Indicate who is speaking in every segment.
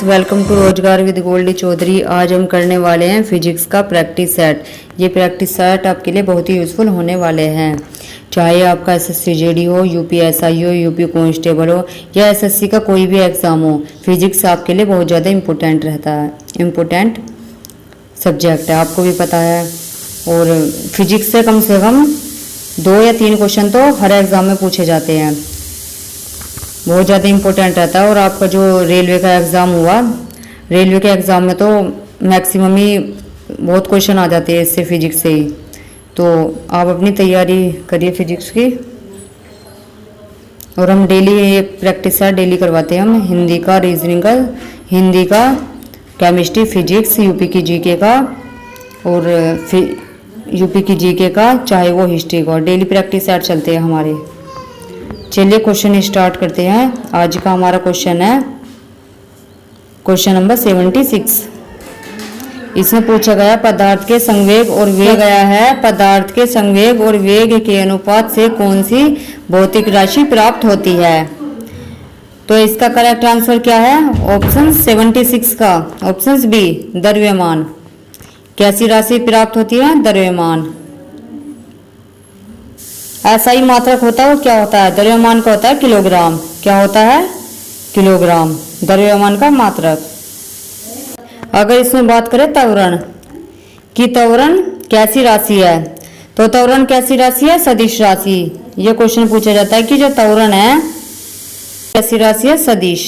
Speaker 1: Friends, welcome to रोजगार with Goldy Chaudhary. आज हम करने वाले हैं फिजिक्स का प्रैक्टिस सेट। ये प्रैक्टिस सेट आपके लिए बहुत ही यूज़फुल होने वाले हैं। चाहे आपका एसएससी जेडी हो, यूपीएसआई हो, यूपी कांस्टेबल हो या एसएससी का कोई भी एग्ज़ाम हो, फिजिक्स आपके लिए बहुत ज़्यादा इम्पोर्टेंट रहता है। इम्पोर्टेंट सब्जेक्ट है, आपको भी पता है। और फिजिक्स से कम 2 या 3 क्वेश्चन तो हर एग्ज़ाम में पूछे जाते हैं, बहुत ज़्यादा इम्पोर्टेंट रहता है। और आपका जो रेलवे का एग्ज़ाम हुआ, रेलवे के एग्ज़ाम में तो मैक्सिमम ही बहुत क्वेश्चन आ जाते हैं इससे, फिजिक्स से ही। तो आप अपनी तैयारी करिए फिजिक्स की। और हम डेली ये प्रैक्टिस है डेली करवाते हैं हम। हिंदी का, रीजनिंग का, हिंदी का, केमिस्ट्री, फिजिक्स, यूपी की जीके का और यूपी की जीके का, चाहे वो हिस्ट्री का। डेली प्रैक्टिस सेट चलते हैं हमारे। चलिए क्वेश्चन स्टार्ट करते हैं। आज का हमारा क्वेश्चन है क्वेश्चन नंबर 76। इसमें पूछा गया पदार्थ के संवेग और वेग गया है पदार्थ के संवेग और वेग के अनुपात से कौन सी भौतिक राशि प्राप्त होती है। तो इसका करेक्ट आंसर क्या है? ऑप्शन 76 का ऑप्शन बी, द्रव्यमान। कैसी राशि प्राप्त होती है? द्रव्यमान। ऐसा ही मात्रक होता है वो क्या होता है? द्रव्यमान का होता है किलोग्राम। क्या होता है? किलोग्राम, द्रव्यमान का मात्रक। अगर इसमें बात करें त्वरण कि त्वरण कैसी राशि है, तो त्वरण कैसी राशि है? सदिश राशि। ये क्वेश्चन पूछा जाता है कि जो त्वरण है कैसी राशि है? सदिश,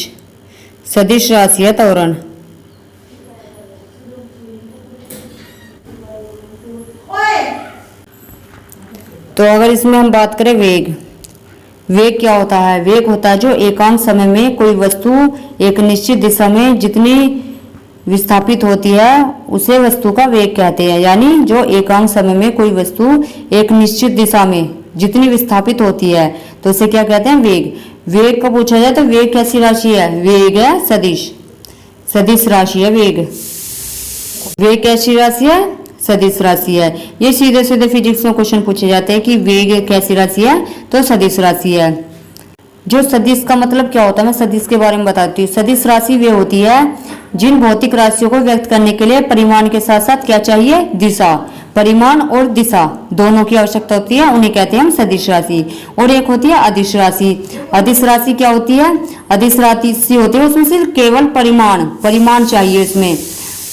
Speaker 1: सदिश राशि है त्वरण। तो अगर इसमें हम बात करें वेग, वेग क्या होता है? वेग होता है जो एकांक समय में कोई वस्तु एक निश्चित दिशा में जितनी विस्थापित होती है उसे वस्तु का वेग कहते हैं। यानी जो एकांक समय में कोई वस्तु एक निश्चित दिशा में जितनी विस्थापित होती है तो उसे क्या कहते हैं? वेग। वेग का पूछा जाए तो वेग कैसी राशि है? वेग है सदिश, सदिश राशि है वेग। वेग कैसी राशि है? सदिश राशि है। ये सीधे सीधे फिजिक्स में क्वेश्चन पूछे जाते हैं कि वेग कैसी राशि है, तो सदिश राशि है। जो सदिश का मतलब क्या होता है, मैं सदिश के बारे में बताती हूँ। सदिश राशि वे होती है जिन भौतिक राशियों को व्यक्त करने के लिए परिमाण के साथ साथ क्या चाहिए? दिशा। परिमाण और दिशा दोनों की आवश्यकता होती है, उन्हें कहते हैं हम सदिश राशि। और एक होती है अदिश राशि। अदिश राशि क्या होती है? अदिश राशि होती है उसमें सिर्फ केवल परिमाण चाहिए,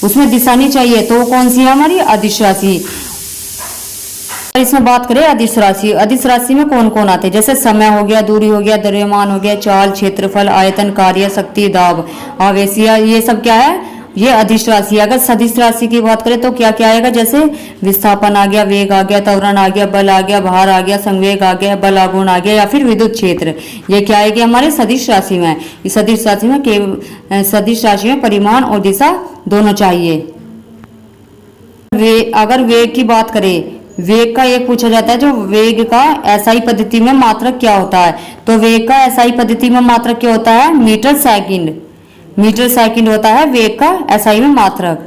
Speaker 1: उसमें दिशा नहीं चाहिए। तो कौन सी है? हमारी अदिश राशि। इसमें बात करें अदिश राशि, अदिश राशि में कौन कौन आते हैं? जैसे समय हो गया, दूरी हो गया, द्रव्यमान हो गया, चाल, क्षेत्रफल, आयतन, कार्य, शक्ति, दाब, आवेश, ये सब क्या है? ये अदिश राशि। अगर सदिश राशि की बात करें तो क्या क्या आएगा? जैसे विस्थापन आ गया, वेग आ गया, त्वरण आ गया, बल आ गया, भार आ गया, संवेग आ गया, बल आघूर्ण आ गया, या फिर विद्युत क्षेत्र। ये क्या आएगी हमारे सदिश राशि में? इस सदिश राशि में सदिश राशि में परिमाण और दिशा दोनों चाहिए। अगर वेग की बात करें, वेग का एक पूछा जाता है जो वेग का एसआई पद्धति में मात्रक क्या होता है। तो वेग का एसआई पद्धति में मात्रक क्या होता है? Metre second. मीटर सेकंड होता है वेग का एसआई में मात्रक।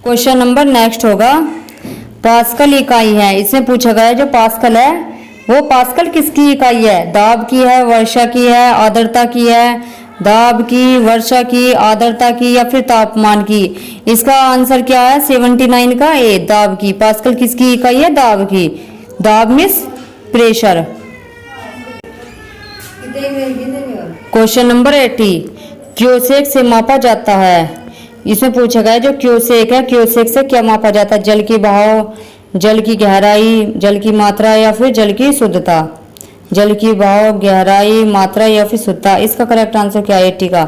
Speaker 1: क्वेश्चन नंबर नेक्स्ट होगा पास्कल इकाई है। इसमें पूछा गया जो पास्कल है वो पास्कल किसकी इकाई है? दाब की है, वर्षा की है, आर्द्रता की है? दाब की, वर्षा की, आर्द्रता की, या फिर तापमान की? इसका आंसर क्या है? 79 का ए, दाब की। पास्कल किसकी इकाई है? दाब की। दाब means pressure. Question number 80 cusec से मापा जाता है। इसमें पूछा गया जो क्यूसेक है, क्यूसेक से क्या मापा जाता है? जल की बहाव, जल की गहराई, जल की मात्रा, या फिर जल की शुद्धता? जल की बहाव, गहराई, मात्रा या फिर शुद्धता। इसका करेक्ट आंसर क्या है? 80 का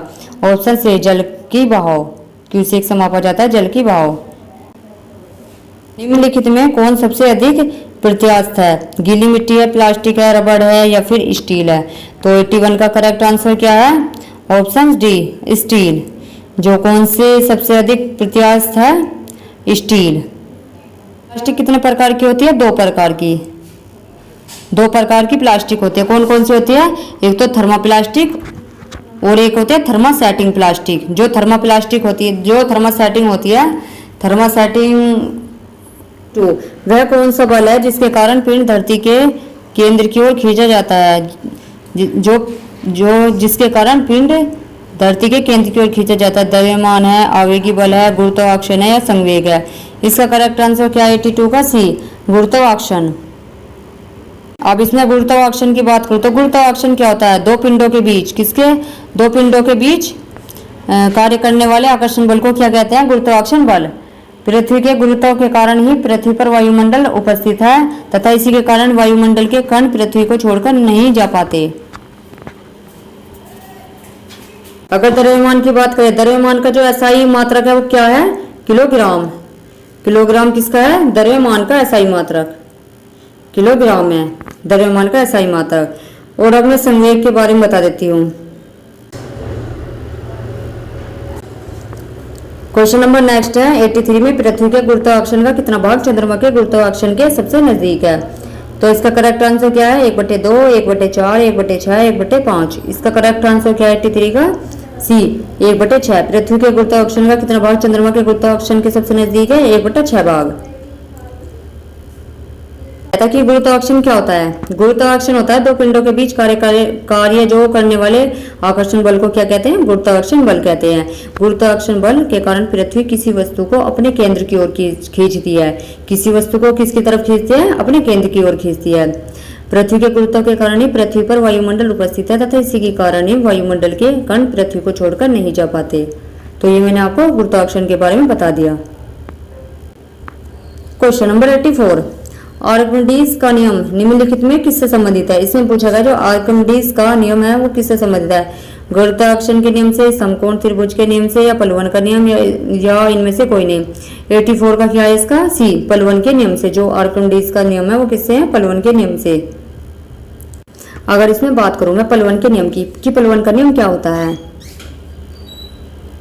Speaker 1: ऑप्शन से, जल की बहाव। क्यूसेक से मापा जाता है जल की बहाव। निम्नलिखित में कौन सबसे अधिक प्रत्यास्थ है? गीली मिट्टी है, प्लास्टिक है, रबड़ है, या फिर स्टील है? तो 81 का करेक्ट आंसर क्या है? Option D, steel. जो कौन से सबसे अधिक प्रत्यास्थ है? स्टील। प्लास्टिक कितने प्रकार की होती है? 2 प्रकार की। 2 प्रकार की प्लास्टिक होती है। कौन कौन सी होती है? एक तो थर्मोप्लास्टिक और एक होती है थर्मासेटिंग प्लास्टिक। जो थर्मोप्लास्टिक होती है, जो थर्मासेटिंग होती है, थर्मासेटिंग तो वह कौन सा बल है जिसके कारण पिंड धरती के केंद्र की ओर खींचा जाता है? जो जिसके कारण पिंड धरती के केंद्र की ओर खींचा जाता है। द्रव्यमान है, आवेगी बल है, गुरुत्वाकर्षण है या संवेग है। इसका करेक्ट आंसर क्या है 82 का सी, गुरुत्वाकर्षण। अब इसमें गुरुत्वाकर्षण की बात करूं तो गुरुत्वाकर्षण क्या होता है? दो पिंडों के बीच, किसके? दो पिंडों के बीच कार्य करने वाले आकर्षण बल को क्या कहते हैं? गुरुत्वाकर्षण बल। पृथ्वी के गुरुत्व के कारण ही पृथ्वी पर वायुमंडल उपस्थित है तथा इसी के कारण वायुमंडल के कण पृथ्वी को छोड़कर नहीं जा पाते। अगर द्रव्यमान की बात करें, द्रव्यमान का जो एसआई मात्रक है वो क्या है? किलोग्राम। किलोग्राम किसका है? द्रव्यमान का एसआई मात्रक किलोग्राम है, द्रव्यमान का एसआई मात्रक। और अब मैं संवेग के बारे में बता देती हूँ। क्वेश्चन नंबर नेक्स्ट है 83 में पृथ्वी के गुरुत्वाकर्षण का कितना भाग चंद्रमा के गुरुत्वाकर्षण के सबसे नजदीक है? तो इसका करेक्ट आंसर क्या है? 1/2, 1/4, 1/6, 1/5। इसका करेक्ट आंसर क्या है 83 का? सी, 1/6। पृथ्वी के गुरुत्वाकर्षण का कितना भाग चंद्रमा के गुरुत्वाकर्षण के सबसे नजदीक है? 1/6 भाग। कि गुरुत्वाकर्षण क्या होता है? गुरुत्वाकर्षण होता है दो पिंडों के बीच कार्य जो करने वाले आकर्षण बल को क्या कहते हैं? गुरुत्वाकर्षण बल कहते हैं। गुरुत्वाकर्षण बल के कारण पृथ्वी किसी वस्तु को अपने केंद्र की ओर खींचती है। किसी वस्तु को किसकी तरफ खींचती है? अपने केंद्र की ओर खींचती है। पृथ्वी के गुरुत्व के कारण ही पृथ्वी पर वायुमंडल उपस्थित है तथा इसी के कारण ही वायुमंडल के कण पृथ्वी को छोड़कर नहीं जा पाते। तो ये मैंने आपको गुरुत्वाकर्षण के बारे में बता दिया। क्वेश्चन नंबर 84, आर्किमिडीज का नियम निम्नलिखित में किससे संबंधित है? इसमें पूछा गया जो आर्किमिडीज का नियम है वो किससे संबंधित है? गुरुत्वाकर्षण के नियम से, समकोण त्रिभुज के नियम से, या पलवन का नियम, या इनमें से कोई नहीं। 84 का क्या है इसका? सी, पलवन के नियम से। जो आर्किमिडीज का नियम है वो किससे है? पलवन के नियम से। अगर इसमें बात करूं मैं पलवन के नियम की कि पलवन का नियम क्या होता है?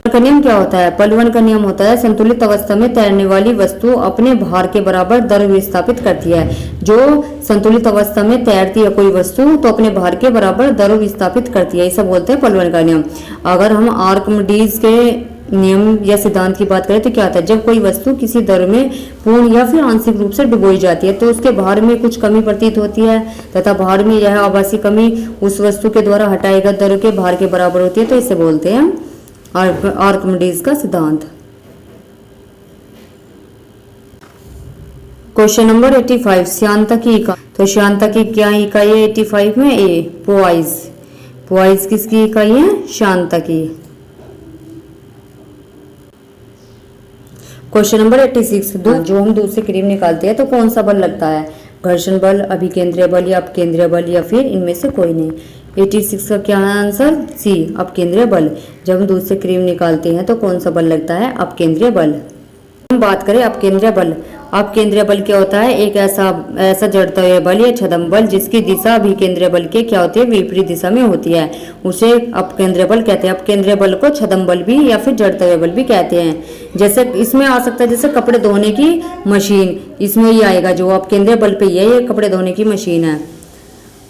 Speaker 1: का नियम क्या होता है? पलवन का नियम होता है संतुलित अवस्था में तैरने वाली वस्तु अपने भार के बराबर द्रव्य विस्थापित करती है। जो संतुलित अवस्था में तैरती है कोई वस्तु तो अपने भार के बराबर द्रव्य विस्थापित करती है, इसे बोलते हैं पलवन का नियम। अगर हम आर्किमिडीज के नियम या सिद्धांत की बात करें तो क्या होता है? जब कोई वस्तु किसी द्रव्य में पूर्ण या फिर आंशिक रूप से डुबोई जाती है तो उसके भार में कुछ कमी प्रतीत होती है तथा भार में यह आभासी कमी उस वस्तु के द्वारा हटाए गए द्रव्य के भार के बराबर होती है, तो इसे बोलते हैं आर्किमिडीज का सिद्धांत। क्वेश्चन नंबर 85, श्यानता की इकाई। तो श्यानता की क्या इकाई है 85 में? ए, पोआइज। पोआइज किसकी इकाई है? श्यानता की। क्वेश्चन नंबर 86, जो हम दूध से क्रीम निकालते हैं तो कौन सा बल लगता है? घर्षण बल, अभिकेंद्रीय बल या अपकेंद्रीय बल, या फिर इनमें से कोई नहीं। 86 का क्या है आंसर? सी, अपकेंद्रीय बल। जब हम दूध से क्रीम निकालते हैं तो कौन सा बल लगता है? अपकेंद्रीय बल। हम बात करें अपकेंद्रीय बल। अपकेंद्रीय बल क्या होता है? एक ऐसा जड़ता हुआ बल या छद्म बल जिसकी दिशा अभिकेंद्रीय बल के क्या होती है? विपरीत दिशा में होती है, उसे अपकेंद्रीय बल कहते हैं। अपकेंद्रीय बल को छद्म बल भी या फिर जड़ता हुआ बल भी कहते हैं। जैसे इसमें आ सकता है जैसे कपड़े धोने की मशीन, इसमें ही आएगा जो अपकेंद्रीय बल पे ये कपड़े धोने की मशीन है।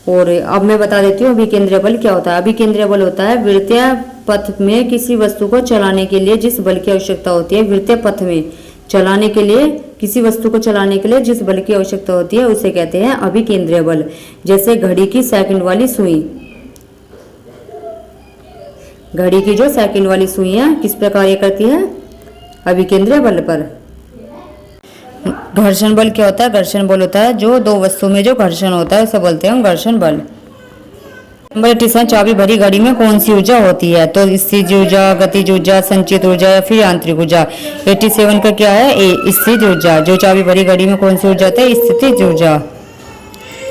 Speaker 1: और अब मैं बता देती हूँ अभिकेंद्रीय बल क्या होता है। अभिकेंद्रीय बल होता है वृत्तीय पथ में किसी वस्तु को चलाने के लिए जिस बल की आवश्यकता होती है। वृत्तीय पथ में चलाने के लिए किसी वस्तु को चलाने के लिए जिस बल की आवश्यकता होती है उसे कहते हैं अभिकेंद्रीय बल। जैसे घड़ी की सेकंड वाली सुई, घड़ी की जो सेकंड वाली सुई है किस प्रकार ये करती है? अभिकेंद्रीय बल पर। घर्षण बल क्या होता है? घर्षण बल होता है जो दो वस्तु में जो घर्षण होता है उसे बोलते हैं घर्षण बल। नंबर 87, चाबी भरी घड़ी में कौन सी ऊर्जा होती है? तो स्थितिज ऊर्जा, गतिज ऊर्जा, संचित ऊर्जा या फिर यांत्रिक ऊर्जा। 87 का क्या है? ए, स्थितिज ऊर्जा। जो चाबी भरी घड़ी में कौन सी ऊर्जा होती है? स्थितिज ऊर्जा।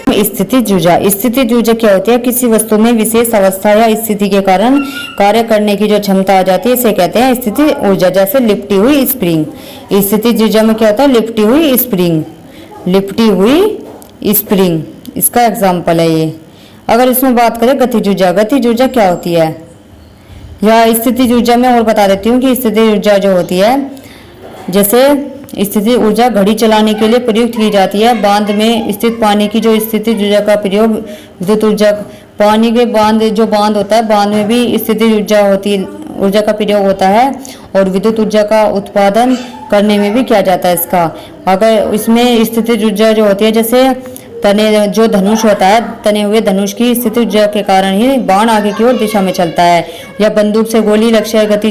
Speaker 1: स्थितिज ऊर्जा। स्थितिज ऊर्जा क्या होती है? किसी वस्तु में विशेष अवस्था या स्थिति के कारण कार्य करने की जो क्षमता आ जाती है इसे कहते हैं स्थितिज ऊर्जा। जैसे लिपटी हुई स्प्रिंग। स्थितिज ऊर्जा में क्या होता है? लिपटी हुई स्प्रिंग। लिपटी हुई स्प्रिंग इसका एग्जाम्पल है ये। अगर इसमें बात करें गतिज ऊर्जा, गतिज ऊर्जा क्या होती है? या स्थितिज ऊर्जा में और बता देती हूँ कि स्थितिज ऊर्जा जो होती है, जैसे स्थितिज ऊर्जा घड़ी चलाने के लिए प्रयुक्त की जाती है। बांध में स्थित पानी की जो स्थितिज ऊर्जा का प्रयोग विद्युत ऊर्जा, पानी के बांध होता है, बांध में भी स्थितिज ऊर्जा का प्रयोग होता है और विद्युत ऊर्जा का उत्पादन करने में भी किया जाता है इसका। अगर इसमें स्थितिज ऊर्जा जो होती है जैसे तने जो धनुष होता है, तने हुए धनुष की स्थिति ऊर्जा के कारण ही बाण आगे की ओर दिशा में चलता है। या बंदूक से गोली लक्ष्य गति।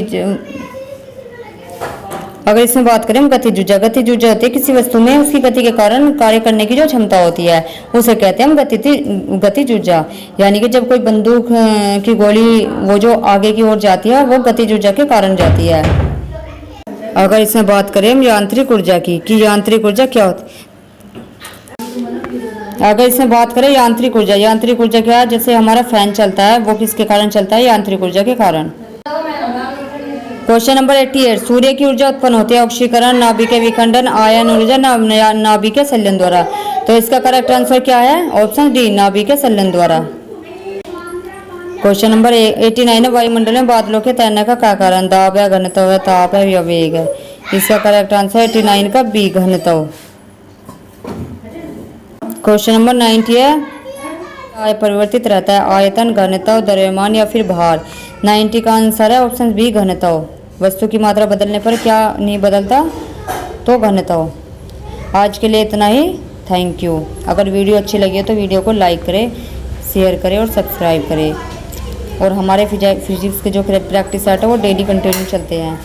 Speaker 1: अगर इसमें बात करें हम गतिज ऊर्जा, गतिज ऊर्जा होती है किसी वस्तु में उसकी गति के कारण कार्य करने की जो क्षमता होती है उसे कहते हैं हम गतिज ऊर्जा। यानी कि जब कोई बंदूक की गोली वो जो आगे की ओर जाती है वो गतिज ऊर्जा के कारण जाती है। अगर इसमें बात करें हम यांत्रिक ऊर्जा की कि यांत्रिक ऊर्जा क्या होती है। अगर इसमें बात करें यांत्रिक ऊर्जा, यांत्रिक ऊर्जा क्या है, जैसे हमारा फैन चलता है वो किसके कारण चलता है, यांत्रिक ऊर्जा के कारण। क्वेश्चन नंबर 88, सूर्य की ऊर्जा उत्पन्न होती है ऑक्सीकरण, नाभिक विखंडन, आयन ऊर्जा, नाभिक संलयन द्वारा। तो इसका करेक्ट आंसर क्या है, ऑप्शन डी, नाभिक संलयन द्वारा। क्वेश्चन नंबर 89 है, वायुमंडल में बादलों के तैरने का क्या कारण, दाब है, घनत्व है, ताप है या वेग है। इसका करेक्ट आंसर 89 का बी, घनत्व। क्वेश्चन नंबर 90 है, परिवर्तित रहता है, आयतन, घनत्व, द्रव्यमान या फिर भार। 90 का आंसर है ऑप्शन बी, घनत्व। वस्तु की मात्रा बदलने पर क्या नहीं बदलता, तो घनत्व। आज के लिए इतना ही, थैंक यू। अगर वीडियो अच्छी लगी है तो वीडियो को लाइक करें, शेयर करें और सब्सक्राइब करें। और हमारे फिजिक्स के जो प्रैक्टिस सेट है वो डेली कंटिन्यू चलते हैं।